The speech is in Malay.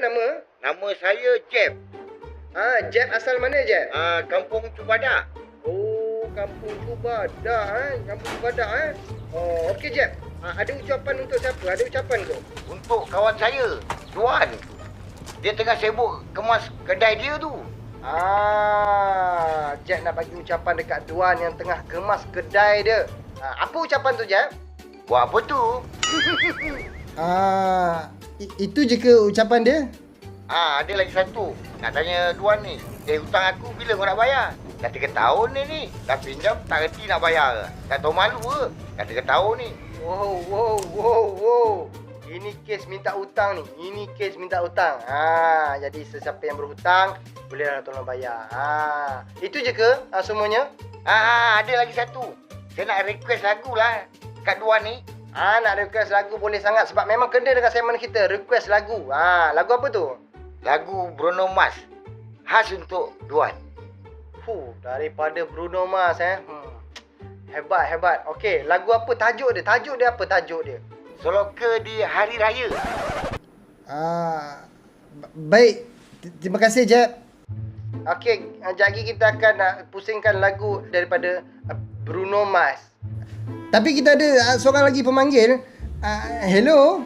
nama? Nama saya Jeb. Jeb asal mana Jeb? Kampung Cubadak. Oh, Kampung Cubadak Kampung Cubadak Oh, okey Jeb. Ada ucapan untuk siapa? Ada ucapan tu? Untuk kawan saya, Duan. Dia tengah sibuk kemas kedai dia tu. Jeb nak bagi ucapan dekat Duan yang tengah kemas kedai dia. Apa ucapan tu Jeb? Buat apa tu? Itu je ke ucapan dia? Ada lagi satu. Nak tanya Duan ni. Hutang aku bila kau nak bayar? Dah 3 tahun ni. Dah pinjam tak reti nak bayar. Tak tahu malu ke? Dah 3 tahun ni. Wow. Ini kes minta hutang ni. Ini kes minta hutang. Jadi sesiapa yang berhutang bolehlah tolong bayar. Itu je ke semuanya? Ada lagi satu. Saya nak request lagu lah kat Duan ni. Nak request lagu boleh sangat sebab memang kena dengan segmen kita. Request lagu. Lagu apa tu? Lagu Bruno Mars. Khas untuk Duan. Daripada Bruno Mars Hebat. Okey, lagu apa tajuk dia? Tajuk dia apa tajuk dia? Soloka di Hari Raya. Baik. Terima kasih Jeb. Okey, sekejap lagi kita akan pusingkan lagu daripada Bruno Mars. Tapi kita ada seorang lagi pemanggil. Hello.